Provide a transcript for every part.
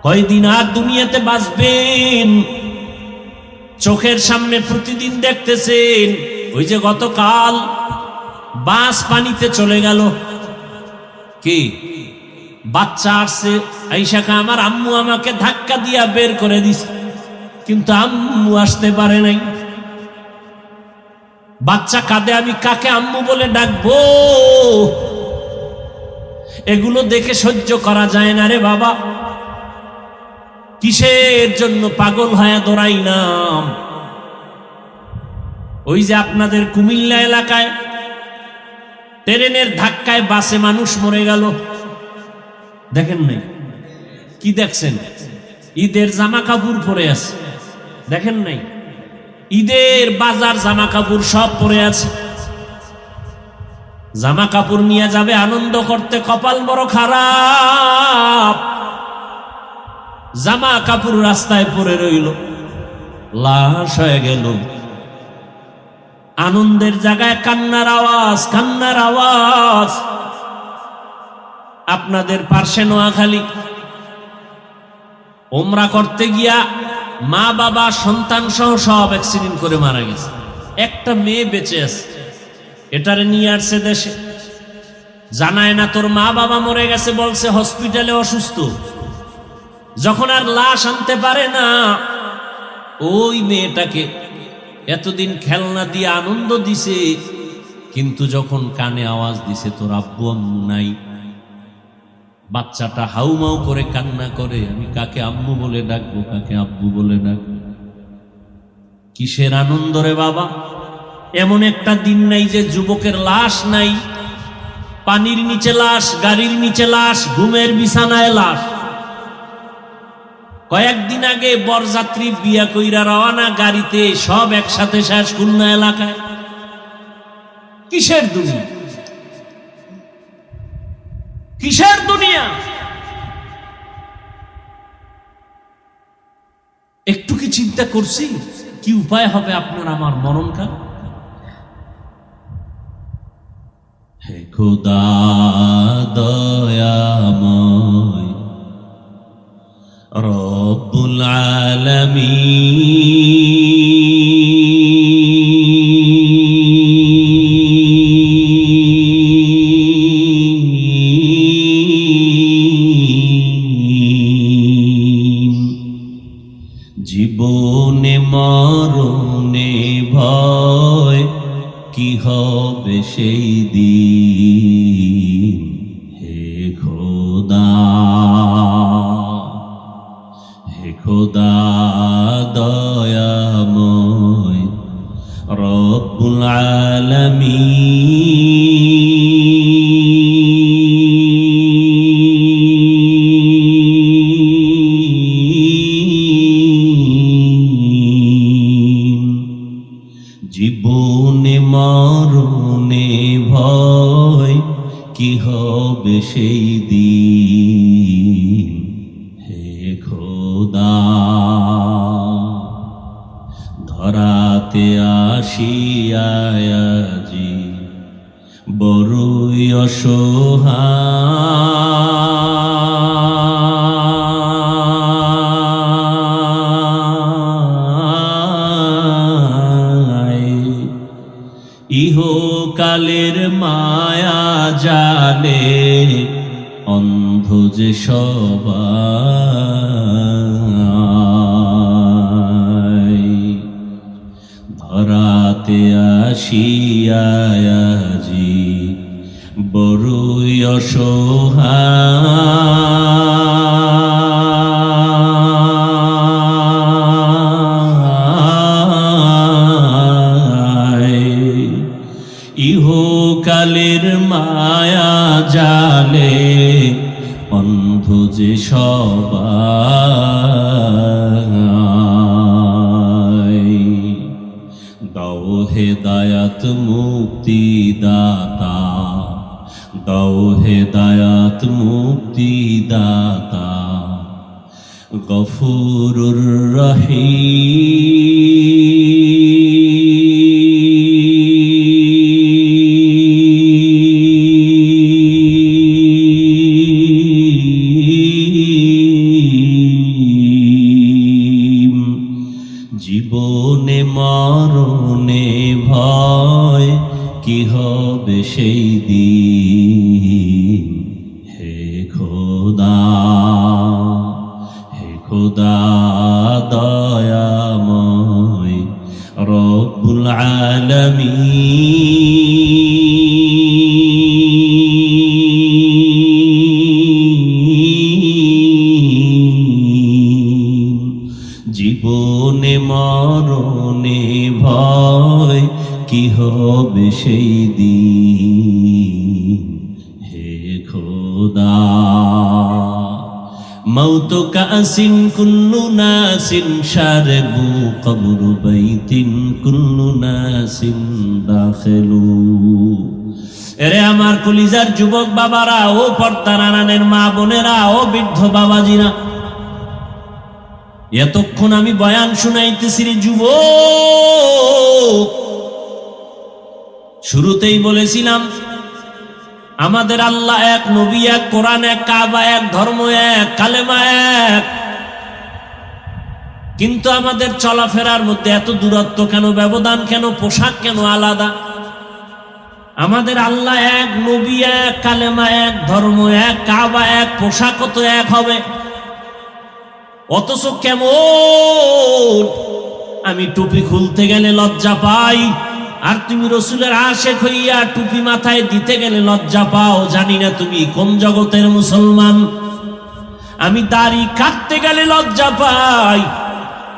কয়দিন আর দুনিয়াতে বাঁচবেন? চোখের সামনে প্রতিদিন দেখতেছেন, ওই যে গতকাল বাস পানিতে চলে গেল, কি বাচ্চা আসছে, আইসাকে আমার আম্মু আমাকে ধাক্কা দিয়া বের করে দিছে, কিন্তু আম্মু আসতে পারে নাই। বাচ্চা কাঁদে, আমি কাকে আম্মু বলে ডাকবো? এগুলো দেখে সহ্য করা যায় না রে বাবা। কিসের জন্য পাগল হয়ে দৌড়াই নাম? ওই যে আপনাদের কুমিল্লা এলাকায় ট্রেনের ধাক্কায় বাসে মানুষ মরে গেল, দেখেন নাই? কি দেখছেন? ঈদের জামা কাপড় পরে আছে, দেখেন নাই? ঈদের বাজার জামা কাপড় সব পরে আছে, জামা কাপড় নিয়ে যাবে আনন্দ করতে, কপাল বড় খারাপ। জামা কাপড় রাস্তায় পড়ে রইল, লাশ হয়ে গেল। আনন্দের জায়গায় কান্নার আওয়াজ, কান্নার আওয়াজ। আপনাদের পার্শ্বে নোয়াখালী ওমরা করতে গিয়া মা বাবা সন্তান সহ সব অ্যাক্সিডেন্ট করে মারা গেছে, একটা মেয়ে বেঁচে আছে। এটারে নিয়ে আসছে দেশে, জানায় না তোর মা বাবা মরে গেছে, বলছে হসপিটালে অসুস্থ। যখন আর লাশ আনতে পারে না, ওই মেয়েটাকে এতদিন খেলনা দিয়ে আনন্দ দিছে, কিন্তু যখন কানে আওয়াজ দিছে তোর আব্বু আম্মু নাই, বাচ্চাটা হাউমাউ করে কান্না করে, আমি কাকে আম্মু বলে ডাকবো, কাকে আব্বু বলে ডাকবো? কিসের আনন্দ রে বাবা? এমন একটা দিন নাই যে যুবকের লাশ নাই, পানির নিচে লাশ, গাড়ির নিচে লাশ, ঘুমের বিছানায় লাশ। কয়েকদিন আগে বরযাত্রী বিয়া কইরা রওনা গাড়িতে, সব একসাথে শেষ খুলনা এলাকায়। কিসের দুনিয়া? কিসের দুনিয়া? একটু কি চিন্তা করছি কি উপায় হবে আপনার আমার মরণকাল? হে খোদা দয়াময় রব্বুল আলামিন, জীবনে মরণে ভয়, কি হবে সেই দিন? হে খোদা, হে খোদা দয়াময় রব্বুল আলামিন, জীবনে মরণে ভয়, কি হবে সেই দিন? হে খোদা, ধরাতে আসিয়াজি বড়ই অসহায়, ইহকালের মায়া জালে অন্ধ যে সবাই, ধরাতে আসিয়াজি বড়ই অসহায়, ইহকালের মায়া জালে অন্ধ যে সবাই, দাও হেদায়াত মুক্তি দাতা, দাও হেদায়াত মুক্তি দাতা, গফুরুর রহিম। হবে সেই দিন। হে খোদা, হে খোদা দয়াময় রব্বুল আলামিন। জীবনে মরণে ভয়, কি হবে সেই দিন। হে খোদা, মৌত কাসিন কুল্লু নাসিন শারবু কবরু বাইতিন কুল্লু নাসিন দাখিলু। এরে আমার কলিজার যুবক বাবারা, ও পর্দার আড়ালের মা বোনেরা, ও বৃদ্ধ বাবাজিরা, এতক্ষণ আমি বয়ান শুনাইতেছি রে যুবক। শুরুতেই বলেছিলাম আমাদের আল্লাহ এক, নবী এক, কোরআন এক, কাবা এক, ধর্ম এক, কালেমা এক। কিন্তু আমাদের চলাফেরার মধ্যে এত দূরত্ব কেন, ব্যবধান কেন, পোশাক কেন আলাদা? আমাদের আল্লাহ এক, নবী এক, কালেমা এক, ধর্ম এক, কাবা এক, পোশাকও তো এক হবে। অথচ কেমন আমি টুপি খুলতে গেলে লজ্জা পাই, আর তুমি রসুলের আশেক হইয়া টুপি মাথায় দিতে গেলে লজ্জা পাও। জানি না তুমি কোন জগতের মুসলমান। আমি দাড়ি কাটতে গেলে লজ্জা পাই,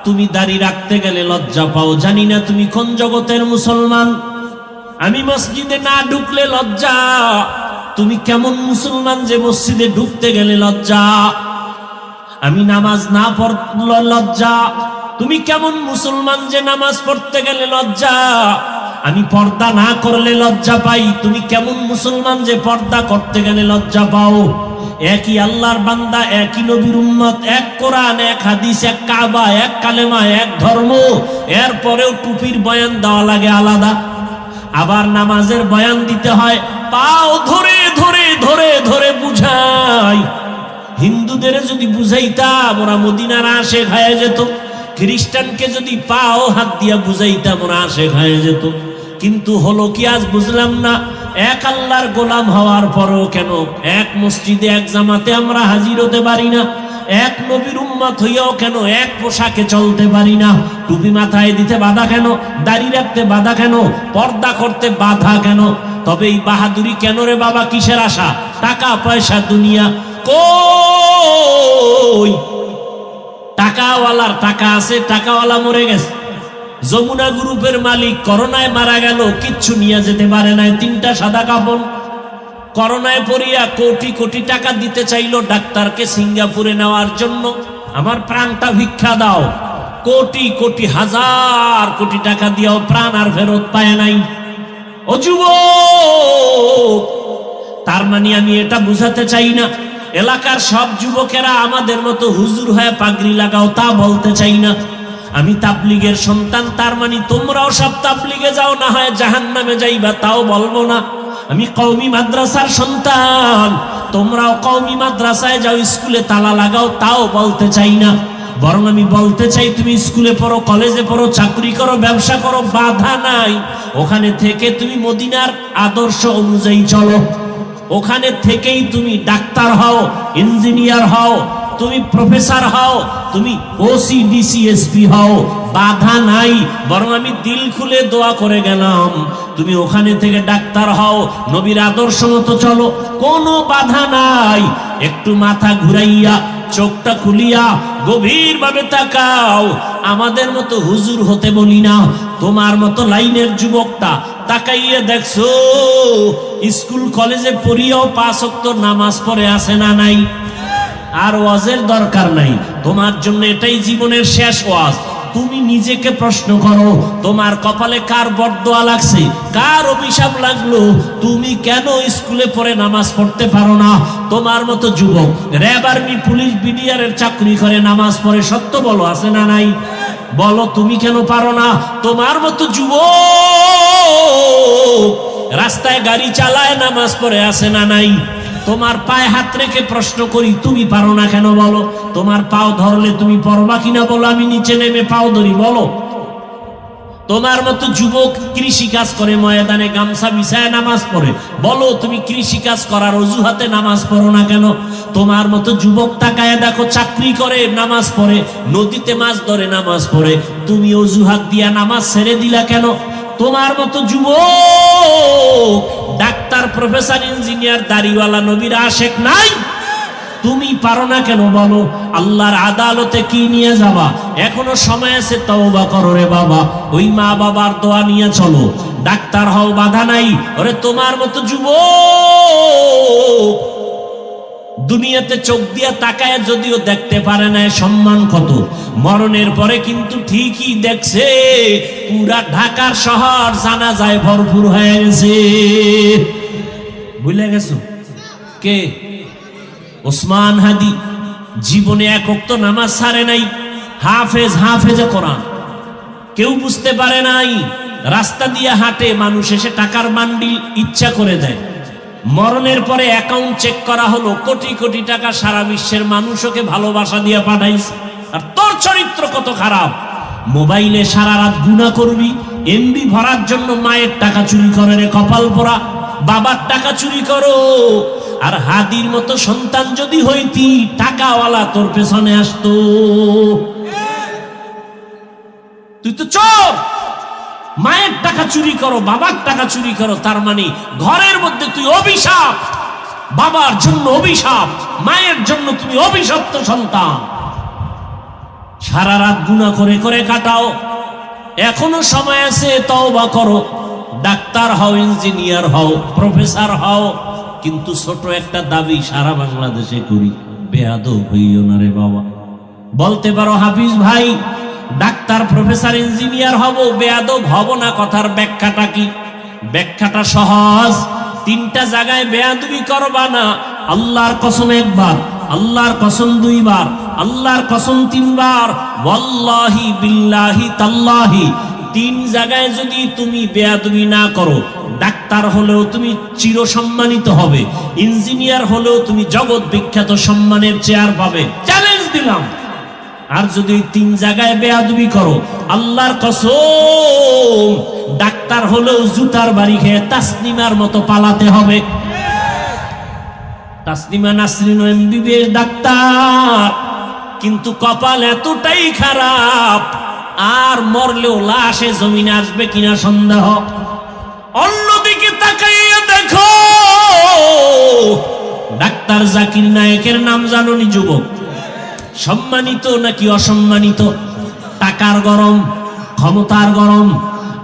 তুমি দাড়ি রাখতে গেলে লজ্জা পাও। জানি না তুমি কোন জগতের মুসলমান। আমি মসজিদে না ঢুকলে লজ্জা, তুমি কেমন মুসলমান যে মসজিদে ঢুকতে গেলে লজ্জা। আমি নামাজ না পড়লে লজ্জা, তুমি কেমন মুসলমান যে নামাজ পড়তে গেলে লজ্জা। আমি পর্দা না করলে লজ্জা পাই, তুমি কেমন মুসলমান যে পর্দা করতে গেলে লজ্জা পাও। একই আল্লাহর বান্দা, একই নবীর উম্মত, এক কোরআন, এক হাদিস, এক কাবা, এক কালেমা, এক ধর্ম। এরপরেও টুপির বয়ান দেওয়া লাগে আলাদা। আবার নামাজের বয়ান দিতে হয়, পাও ধরে ধরে ধরে ধরে বুঝাই। হিন্দুদের যদি বুঝাইতাম ওরা মদিনার আশেক হয়ে যেত, খ্রিস্টানকে যদি পাও হাত দিয়া বুঝাইতাম ওরা আশেক হয়ে যেত। কিন্তু হলো কি আজ বুঝলাম না, এক আল্লাহর গোলাম হওয়ার পরেও কেন এক মসজিদে এক জামাতে আমরা হাজির হতে পারি না? এক নবীর উম্মত হইয়াও কেন এক পোশাকে চলতে পারি না? টুপি মাথায় দিতে বাধা কেন? দাড়ি রাখতে বাধা কেন? পর্দা করতে বাধা কেন? তবে এই বাহাদুরি কেন রে বাবা? কিসের আশা? টাকা পয়সা দুনিয়া কই? টাকাওয়ালার টাকা আছে, টাকাওয়ালা মরে গেছে। যমুনা গ্রুপের মালিক করোনায় মারা গেল, কিচ্ছু নিয়ে যেতে পারে নাই, 3টা সাদা কাপড়। করোনায় পড়িয়া কোটি কোটি টাকা দিতে চাইলো ডাক্তারকে সিঙ্গাপুরে নেওয়ার জন্য। আমার প্রাণটা ভিক্ষা দাও। কোটি কোটি হাজার কোটি টাকা দিয়েও প্রাণ আর ফেরত পায় নাই। ও যুবক, তার মানে আমি এটা বুঝাতে চাই না এলাকার সব যুবকেরা আমাদের মতো হুজুর হয়ে পাগড়ি লাগাও, তা বলতে চাই না। আমি তাবলীগের সন্তান, তার মানে তোমরাও সব তাবলীগে যাও, না হয় জাহান্নামে যাইবা, তাও বলবো না। আমি কওমি মাদ্রাসার সন্তান, তোমরাও কওমি মাদ্রাসায় যাও, স্কুলে তালা লাগাও, তাও বলতে চাই না। বরং আমি বলতে চাই তুমি স্কুলে পড়ো, কলেজে পড়ো, চাকরি করো, ব্যবসা করো, বাধা নাই। ওখানে থেকে তুমি মদিনার আদর্শ অনুযায়ী চলো। ওখানে থেকেই তুমি ডাক্তার হও, ইঞ্জিনিয়ার হও, তুমি প্রফেসর হও, তুমি ওসি ডিসি এসপি হও, বাধা নাই। বরং আমি দিল খুলে দোয়া করে গেলাম তুমি ওখানে থেকে ডাক্তার হও, নবীর আদর্শ মতো চলো, কোনো বাধা নাই। একটু মাথা ঘুরাইয়া চোখটা খুলিয়া গভীর ভাবে তাকাও। আমাদের মতো হুজুর হতে বলি না, তোমার মতো লাইনের যুবকটা তাকাইয়া দেখছো স্কুল কলেজে পড়িয়াও 5 ওয়াক্ত নামাজ পড়ে আছে না নাই? আর ওয়াজের দরকার নাই, তোমার জন্য এটাই জীবনের শেষ ওয়াজ। তুমি নিজেকে প্রশ্ন করো, তোমার কপালে কার বরদোয়া লাগছে, কার অভিশাপ লাগলো? তুমি কেন স্কুলে পড়ে নামাজ পড়তে পারো না? তোমার মতো যুবক র্যাব, আর্মি, পুলিশ, বিডিআরের চাকরি করে নামাজ পড়ে, সত্য বলো, আছে না নাই? বলো তুমি কেন পারো না? তোমার মতো যুবক রাস্তায় গাড়ি চালায়, নামাজ পড়ে, আছে না নাই? তোমার পায়ে হাত রেখে প্রশ্ন করি, তুমি পারো না কেন বলো? তোমার পাও ধরলে তুমি পড়বা কিনা বলো? আমি নিচে নেমে পাও ধরি, বলো। তোমার মতো যুবক কৃষি কাজ করে, ময়দানে গামছা বিছায় নামাজ পড়ে, বলো তুমি কৃষি কাজ করার অজুহাতে নামাজ পড়ো না কেন? তোমার মতো যুবক তাকায় দেখো, চাকরি করে নামাজ পড়ে, নদীতে মাছ ধরে নামাজ পড়ে, তুমি অজুহাত দিয়া নামাজ ছেড়ে দিলা কেন? তোমার মতো যুবক ডাক্তার, প্রফেসর, ইঞ্জিনিয়ার, দাড়িওয়ালা নবীর আশেক নাই, তুমি পারো না কেন বলো? আল্লাহর আদালতে কি নিয়ে যাবা? এখনো সময় আছে, তওবা করো রে বাবা। ওই মা বাবার দোয়া নিয়ে চলো, ডাক্তার হও, বাধা নাই। ওরে তোমার মতো যুবক দুনিয়াতে চোখ দিয়া তাকায় যদিও দেখতে পারে না সম্মান কত, মরণের পরে কিন্তু ঠিকই দেখছে পুরা ঢাকার শহর জানাজায় ভরপুর হয়ে গেছে। ভুলে গেছো কে? ওসমান হাদি জীবনে এক ওয়াক্ত নামাজ ছাড়ে নাই, হাফেজে কোরআন, কেউ বুঝতে পারে নাই। রাস্তা দিয়ে হাঁটে, মানুষ এসে টাকার বান্ডিল ইচ্ছা করে দেয়। মরণের পরে অ্যাকাউন্ট চেক করা হলো, কোটি কোটি টাকা সারা বিশ্বের মানুষ ওকে ভালোবাসা দিয়ে পাঠাইছে। আর তোর চরিত্র কত খারাপ! মোবাইলে সারা রাত গুনাহ করবি, এমবি ভরার জন্য মায়ের টাকা চুরি করে রে কপাল পোড়া, বাবার টাকা চুরি করো। আর হাদির মতো সন্তান যদি হইতি, টাকাওয়ালা তোর পেছনে আসতো। তুই তো চোর, মায়ের টাকা চুরি করো, বাবার টাকা চুরি করো, তার মানে ঘরের মধ্যে তুই অভিশাপ। বাবার জন্য অভিশাপ, মায়ের জন্য তুমি অভিশপ্ত সন্তান। সারা রাত গুনাহ করে করে কাটাও, এখনো সময় আছে, তওবা করো। ডাক্তার হও, ইঞ্জিনিয়ার হও, প্রফেসর হও, কিন্তু ছোট একটা দাবি সারা বাংলাদেশে করি, বেয়াদব হইও না রে বাবা। বলতে পারো হাফিজ ভাই ডাক্তার, প্রফেসর, ইঞ্জিনিয়ার হব, বেয়াদব হব না, কথার ব্যাখ্যাটা কি? ব্যাখ্যাটা সহজ। তিনটা জায়গায় বেয়াদবি করবা না। আল্লাহর কসম একবার, আল্লাহর কসম দুইবার, আল্লাহর কসম তিনবার, ওয়াল্লাহি বিল্লাহি তাল্লাহি। তিন জায়গায় যদি তুমি বেয়াদবি না করো, ডাক্তার হলেও তুমি চির সম্মানিত হবে, ইঞ্জিনিয়ার হলেও তুমি জগৎ বিখ্যাত সম্মানের চেয়ার পাবে, চ্যালেঞ্জ দিলাম। আর যদি তিন জায়গায় বেয়াদবি করো, আল্লাহর কসম ডাক্তার হলেও জুতার বাড়ি খেয়ে তাসনিমার মতো পালাতে হবে। তাসনিমা নাসরিন এমবিবিএস ডাক্তার, কিন্তু কপাল এতটাই খারাপ, আর মরলেও লাশে জমিনে আসবে কিনা সন্দেহ। অন্যদিকে তাকাইয়া দেখো, ডাক্তার জাকির নায়েকের নাম জানোনি যুবক? সম্মানিত নাকি অসম্মানিত? টাকার গরম, ক্ষমতার গরম।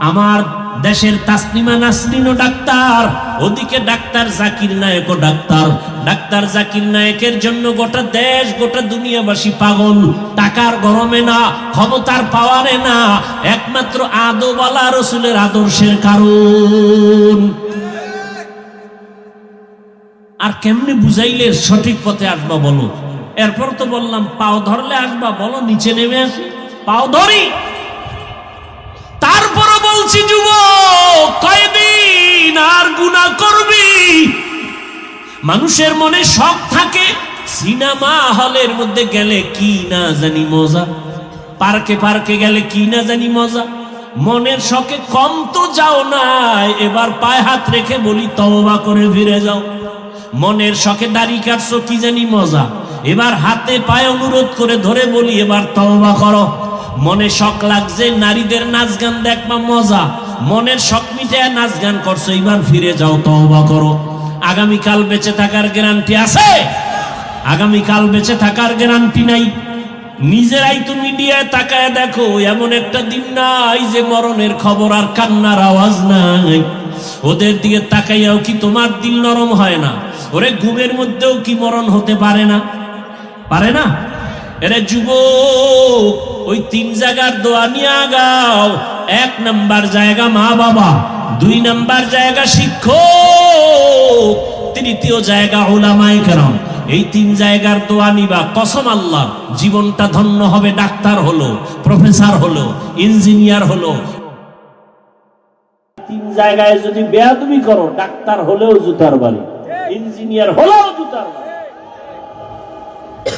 আমার দেশের তাসনিমা নাসরিনও ডাক্তার, ওদিকে ডাক্তার জাকির নায়েকও ডাক্তার। ডাক্তার জাকির নায়েকের জন্য গোটা দেশ, গোটা দুনিয়াবাসী পাগল। টাকার গরমে না, ক্ষমতার পাওয়ারে না, একমাত্র আদওয়ালা রাসূলের আদর্শের কারণ। আর কেমনে বুঝাইলে সঠিক পথে আসবা বলো? এরপর তো বললাম পাও ধরলে আসবা, বলো নিচে নেমে আসি, পাও ধরি। তারপরও বলছি যুবক, কয়দিন আর গুনাহ করবি? মানুষের মনে শখ থাকে, সিনেমা হলের মধ্যে গেলে কি না জানি মজা, পার্কে পার্কে গেলে কি না জানি মজা। মনের শখে কম তো যাও না, এবার পায়ে হাত রেখে বলি তওবা করে ফিরে যাও। মনের শখে দাড়ি কাটছো, কি জানি মজা, এবার হাতে পায়ে অনুরোধ করে ধরে বলি এবার তওবা করো। মনে শখ লাগছে নারীদের নাচ গান দেখবা, মজা, মনের শখ মিটায় নাচ গান করছো, এবার ফিরে যাও, তওবা করো। আগামীকাল বেঁচে থাকার গ্যারান্টি আছে? আগামীকাল বেঁচে থাকার গ্যারান্টি নাই। নিজেরাই তো মিডিয়ায় তাকায় দেখো, এমন একটা দিন নাই যে মরণের খবর আর কান্নার আওয়াজ নাই। ওদের দিকে তাকাইয়াও কি তোমার দিল নরম হয় না? ওরে ঘুমের মধ্যেও কি মরণ হতে পারে না? পারে না? এরে যুবক, ওই তিন জায়গার দোয়া নিয়ে আগাও। এক নাম্বার জায়গা মা বাবা, দুই নাম্বার জায়গা শিক্ষক, তৃতীয় জায়গা উলামায়ে কেরাম। এই তিন জায়গার দোয়া নিবা, কসম আল্লাহ জীবনটা ধন্য হবে। ডাক্তার হলো, প্রফেসর হলো, ইঞ্জিনিয়ার হলো, তিন জায়গায় যদি বেয়াদবি করো, ডাক্তার হলেও জুতার বাড়ি, ইঞ্জিনিয়ার হলেও জুতার বাড়ি।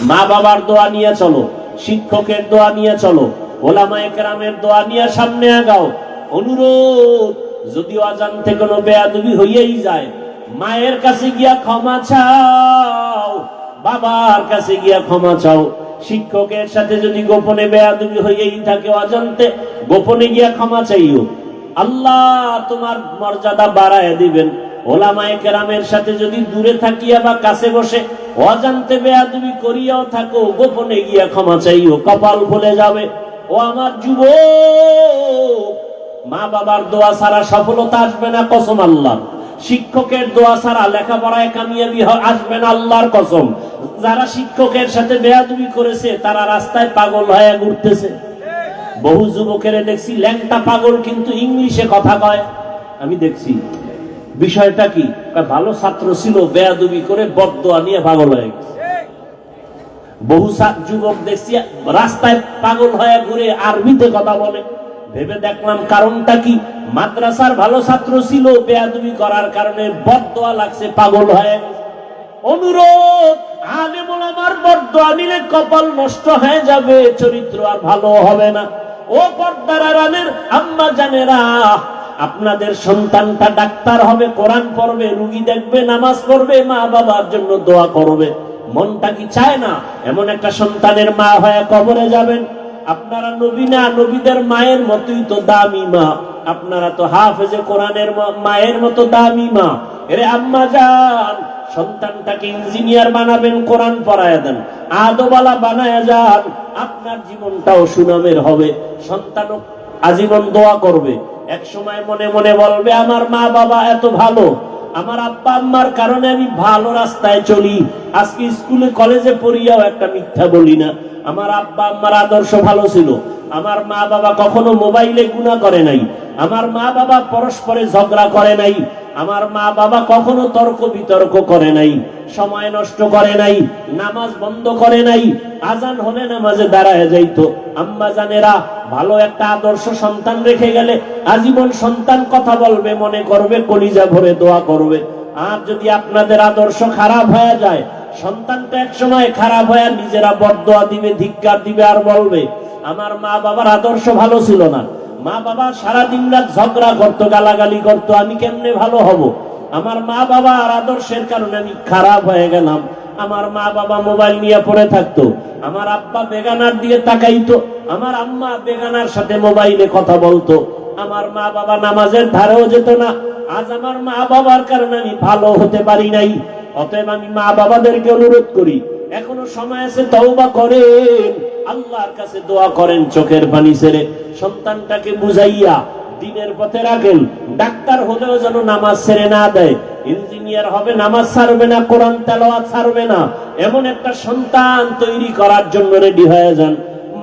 মা বাবার দোয়া নিয়ে চলো, শিক্ষকের দোয়া নিয়ে চলো, ওলামায়ে কেরামের দোয়া নিয়ে সামনে আগাও। অনুরোধ, যদি অজান্তে কোনো বেয়াদবি হইয়াই যায়, মায়ের কাছে গিয়া ক্ষমা চাও, বাবার কাছে গিয়া ক্ষমা চাও। শিক্ষকের সাথে যদি গোপনে বেয়াদবি হইয়াই থাকে, অজান্তে গোপনে গিয়া ক্ষমা চাইও, আল্লাহ তোমার মর্যাদা বাড়ায় দিবেন। ওলামায়ে কেরামের সাথে যদি দূরে থাকিয়া বা কাছে বসে অজান্তে বেয়াদবি করিয়াও থাকো, গোপনে গিয়া ক্ষমা চাইও, কপাল খুলে যাবে। ও আমার যুবক, মা বাবার দোয়া ছাড়া সফলতা আসবে না, কসম আল্লাহ। শিক্ষকের দোয়া ছাড়া লেখাপড়ায় কামিয়াবি আসবে না, আল্লাহর কসম। যারা শিক্ষকের সাথে বেয়াদবি করেছে তারা রাস্তায় পাগল হয়ে ঘুরতেছে। বহু যুবকের দেখছি ল্যাংটা পাগল, কিন্তু ইংলিশে কথা কয়। আমি দেখছি বিষয়টা কি, ভালো ছাত্র ছিল, বেয়াদবি করে বদদোয়া নিয়ে পাগল হয়ে গেছে। বহু যুবক দেখছি রাস্তায় পাগল হয়ে ঘুরে আরবিতে কথা বলে। ভেবে দেখলাম কারণটা কি, মাদ্রাসার ভালো ছাত্র ছিল, বেয়াদবি করার কারণে বদদোয়া লাগছে, পাগল হয়ে গেছে। অনুরোধ, আলেম ওলামার বদদোয়া নিলে কপাল নষ্ট হয়ে যাবে, চরিত্র আর ভালো হবে না। ও পর্দার আড়ালের আম্মা জানেরা, আপনাদের সন্তানটা ডাক্তার হবে, কোরআন পড়বে, রুগী দেখবে, নামাজ পড়বে, মা বাবার জন্য দোয়া করবে। মনটা কি চায় না এমন একটা সন্তানের মা হয়ে কবরে যাবেন? আপনারা নবী না, নবীদের মায়ের মতোই তো দামি মা। আপনারা তো হাফেজে কোরআনের মায়ের মতো দামি মা। এরে আম্মা জান, সন্তানটাকে ইঞ্জিনিয়ার বানাবেন, কোরআন পড়ায় দেন, আদওয়ালা বানায় যান, আপনার জীবনটাও সুনামের হবে। সন্তানও আজীবন দোয়া করবে, এক সময় মনে মনে বলবে আমার মা বাবা এত ভালো, আমার আব্বা আম্মার কারণে আমি ভালো রাস্তায় চলি। আজকে স্কুলে কলেজে পড়িয়াও একটা মিথ্যা বলি না। আমার আব্বা আম্মার আদর্শ ভালো ছিল, আমার মা বাবা কখনো মোবাইলে গুনাহ করে নাই, আমার মা বাবা পরস্পরে ঝগড়া করে নাই, আমার মা বাবা কখনো তর্ক বিতর্ক করে নাই, সময় নষ্ট করে নাই, নামাজ বন্ধ করে নাই, আজান হলে নামাজে দাঁড়ায় যাইতো। আম্মা জানেরা, ভালো একটা আদর্শ সন্তান রেখে গেলে আজীবন সন্তান কথা বলবে, মনে করবে, কলিজা ভরে দোয়া করবে। আর যদি আপনাদের আদর্শ খারাপ হয়ে যায়, সন্তানটা এক সময় খারাপ হয়ে নিজেরা বদদোয়া দিবে, ধিক্কার দিবে, আর বলবে আমার মা বাবার আদর্শ ভালো ছিল না, মা বাবা সারা দিন রাত ঝগড়া করতো, গালাগালি করতো, আমি কেমনে ভালো হব? আমার মা বাবার আদর্শের কারণে আমি খারাপ হয়ে গেলাম। আমার মা বাবা মোবাইল নিয়ে পড়ে থাকতো, আমার আব্বা বেগানার দিকে তাকাইতো, আমার আম্মা বেগানার সাথে মোবাইলে কথা বলতো, আমার মা বাবা নামাজের ধারেও যেত না। আজ আমার মা বাবার কারণে আমি ভালো হতে পারি নাই। অতএব আমি মা বাবাদেরকে অনুরোধ করি, এখনো সময় আছে, তওবা করেন, আল্লাহর কাছে দোয়া করেন, চোখের পানি ছেড়ে সন্তানটাকে বুঝাইয়া দিনের পথে রাখেন। ডাক্তার হলেও যেন নামাজ ছেড়ে না দেয়, ইঞ্জিনিয়ার হবে নামাজ ছাড়বে না, কোরআন তেলাওয়াত ছাড়বে না, এমন একটা সন্তান তৈরি করার জন্য রেডি হয়ে যান।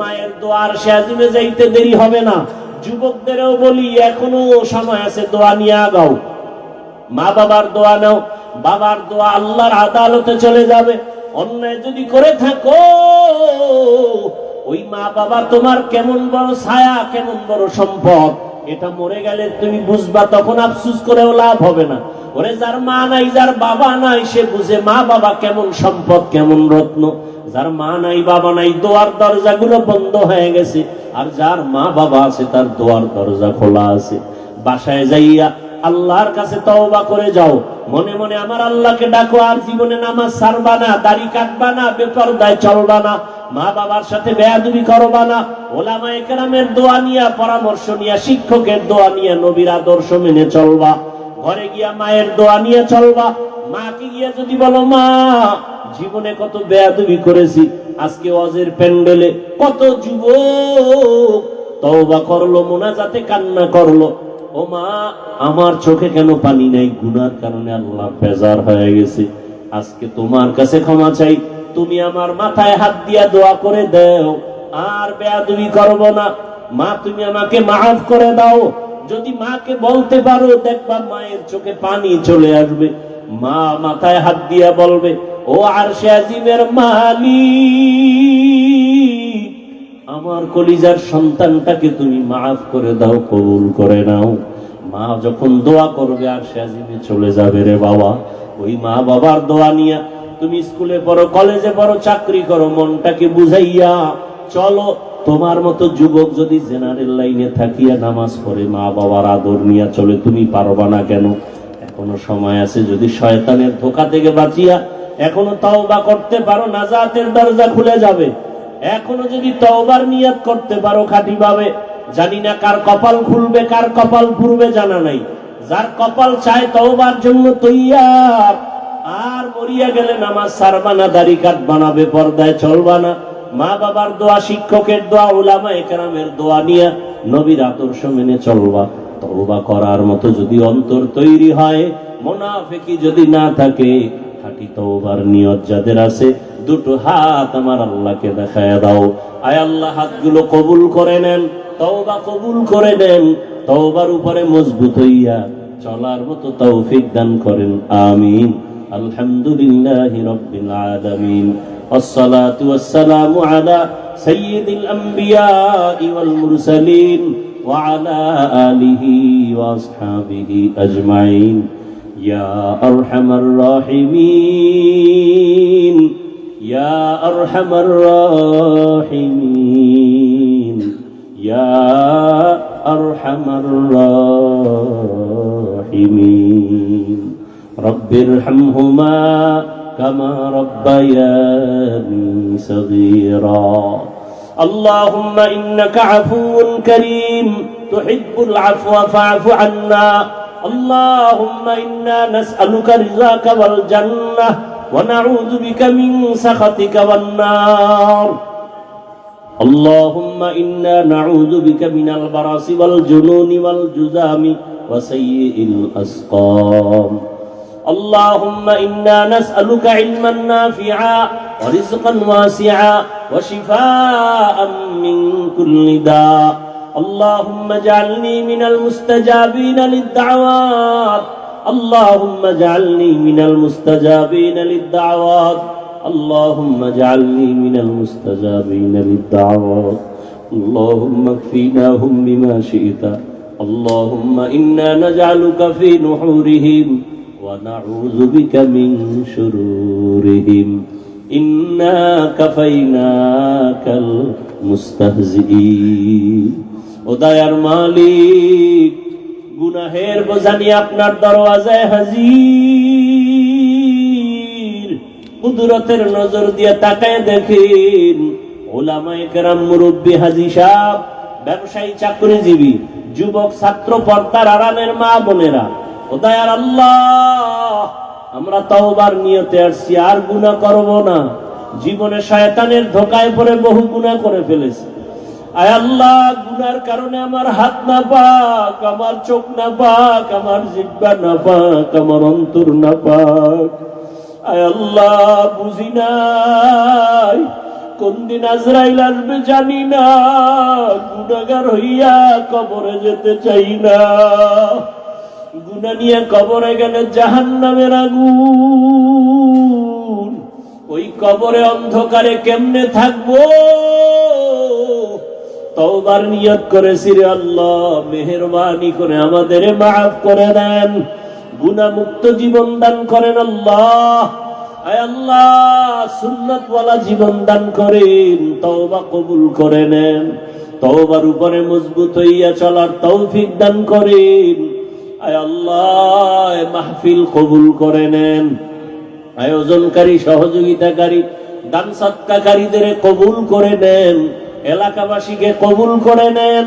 মায়ের দোয়ার আরশে যাইতে দেরি হবে না। যুবকদেরও বলি, এখনো সময় আছে, দোয়া নিয়ে আগাও, মা বাবার দোয়া নাও। বাবার দোয়া আল্লাহর আদালতে চলে যাবে। অন্যায় যদি করে থাকো, ওই মা বাবা তোমার কেমন বড় ছায়া, কেমন বড় সম্পদ, এটা মরে গেলে তুমি বুঝবা, তখন আফসোস করেও লাভ হবে না। ওরে যার মা নাই, যার বাবা নাই, সে বুঝে মা বাবা কেমন সম্পদ, কেমন রত্ন। যার মা নাই, বাবা নাই, দোয়ার দরজাগুলো বন্ধ হয়ে গেছে। আর যার মা বাবা আছে, তার দোয়ার দরজা খোলা আছে। বাসায় যাইয়া আল্লাহর কাছে তওবা করে যাও, মনে মনে আমার আল্লাহকে ডাকো। আর জীবনে নামাজ ছাড়বা না, দাড়ি কাটবা না, বেপরদায় চলবা না, মা বাবার সাথে বেয়াদবি করবা না। ওলামায়ে কেরামের দোয়া নিয়া, পরামর্শ নিয়া, শিক্ষকের দোয়া নিয়া, নবীর আদর্শ মেনে চলবা। ঘরে গিয়া মায়ের দোয়া নিয়ে চলবা। মাকে গিয়া যদি বলো, মা জীবনে কত বেয়াদবি করেছি, আজকে ওয়াজের প্যান্ডেলে কত যুবক তওবা করলো, মোনাজাতে কান্না করলো, ও মা আমার চোখে কেন পানি নাই? গুনার কারণে আল্লাহ বেজার হয়ে গেছে, আজকে তোমার কাছে ক্ষমা চাই, তুমি আমার মাথায় হাত দিয়া দোয়া করে দাও, আর বেয়াদবি করব না। মা তুমি আমাকে মাফ করে দাও। যদি মাকে বলতে পারো, দেখবা মায়ের চোখে পানি চলে আসবে। মা মাথায় হাত দিয়া বলবে, ও আরশে আজিমের মালিক, আমার কলিজার সন্তানটাকে তুমি মাফ করে দাও, কবুল করে নাও। মা যখন দোয়া করবে, আরশে আজিমে চলে যাবে রে বাবা। ওই মা বাবার দোয়া নিয়া তুমি স্কুলে পড়ো, কলেজে পড়ো, চাকরি করো, মনটাকে বুঝাইয়া চলো। তোমার মতো যুবক যদি জেনারেল লাইনে থাকিয়া নামাজ পড়ে মা বাবার আদর নিয়ে চলে, তুমি পারবা না কেন? এখনো সময় আছে, যদি শয়তানের ধোঁকা থেকে বাঁচিয়া এখনো তওবা করতে পারো, নাজাতের দরজা খুলে যাবে। এখনো যদি তওবার নিয়ত করতে পারো খাঁটি ভাবে, জানি না কার কপাল খুলবে কার কপাল পুরবে জানা নাই, যার কপাল চায় তওবার জন্য তৈয়ার। আর মরিয়া গেলে নামাজ ছাড়বা না, দাড়ি কাটবা না, বেপরদায় চলবা না, মা বাবার দোয়া, শিক্ষকের দোয়া, উলামায়ে কেরামের দোয়া নিয়ে নবীর আদর্শ মেনে চলবা। তওবা করার মতো যদি অন্তর তৈরি হয়, মুনাফিকি যদি না থাকে, খাঁটি তওবার নিয়ত যাদের আছে, দুটো হাত আমার আল্লাহকে দেখায় দাও। আয় আল্লাহ, হাতগুলো কবুল করে নেন, তওবা কবুল করে নেন, তওবার উপরে মজবুত হইয়া চলার মতো তৌফিক দান করেন, আমিন। আলহামদুলিল্লাহি রাব্বিল আলামিন, আসসালাতু ওয়াসসালামু আলা সাইয়্যিদিল আমবিয়াই ওয়াল মুরসালিন ওয়া আলা আলিহি ওয়া আসহাবিহি আজমাইন। ইয়া আরহামার রাহিমিন, ইয়া আরহামার রাহিমিন, ইয়া আরহামার রাহিমিন। রব্বিরহামহুমা কামা রব্বায়ানি সগীরা। আল্লাহুম্মা ইন্নাকা আফুউন কারীম তুহিব্বুল আফওয়া ফা'ফু আন্না। আল্লাহুম্মা ইন্না নাসআলুকা রিযাকা ওয়াল জান্নাহ ওয়া নাউযু বিকা মিন সাখাতিকা ওয়ান নার। اللهم إنا نعوذ بك من البرص والجنون والجذام وسيء الأسقام. اللهم إنا نسألك علما نافعا ورزقا واسعا وشفاء من كل داء. اللهم اجعلني من المستجابين للدعوات. اللهم اجعلني من المستجابين للدعوات. اللهم اجعلني من المستجابين للدعوات. اللهم اكفيناهم بما شئت. اللهم إنا نجعلك في نحورهم ونعوذ بك من شرورهم. إنا كفيناك المستهزئين. ও দয়ার মালিক, গুনাহের বোঝা নিয়ে আপনার দরওয়াজায় হাজির। কুদরতের নজর দিয়ে তাকায় দেখেন, উলামায়ে কেরাম, মুরব্বী, হাজী সাহেব, ব্যবসায়ী, চাকরিজীবী, যুবক, ছাত্র, পর্দার আড়ালের মা বোনেরা, ও দয়ার আল্লাহ, আমরা তওবার নিয়তে আসছি, আর গুনাহ করব না। জীবনে শয়তানের ধোঁকায় পড়ে বহু গুনাহ করে ফেলেছি। আয় আল্লাহ, গুনার কারণে আমার হাত না পাক, আমার চোখ না পাক, আমার জিহ্বা না পাক, আমার অন্তর না পাক। আয় আল্লাহ, বুঝি নাই কোন দিন আজরাইল আসবে জানি না, গুনাহগার হইয়া কবরে যেতে চাই না। গুনাহ নিয়ে কবরে গেলে জাহান্নামের আগুন, ওই কবরে অন্ধকারে কেমনে থাকবো? তওবার নিয়ত করেছি রে আল্লাহ, মেহেরবানি করে আমাদের মাফ করে দেন, গুনাহ মুক্ত জীবন দান করেন আল্লাহ। আয় আল্লাহ, সুন্নাতওয়ালা জীবন দান করেন, তওবা কবুল করে নেন, তওবার উপরে মজবুত হইয়া চলার তৌফিক দান করেন। আয় আল্লাহ, মাহফিল কবুল করে নেন, আয়োজনকারী, সহযোগিতাকারী, দান সদকাকারীদের কবুল করে নেন, এলাকাবাসীকে কবুল করে নেন,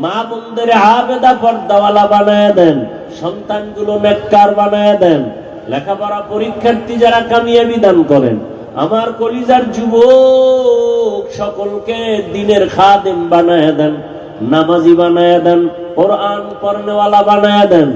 মা বোনদের আবেদা পর্দাওয়ালা বানায় দেন, সন্তানগুলো নেককার বানায় দেন, লেখাপড়া পরীক্ষার্থী যারা কামিয়াবি দান করেন, আমার কলিজার যুবক সকলকে দিনের খাদেম বানায় দেন, নামাজি বানায় দেন, কোরআন পড়নেওয়ালা বানায় দেন।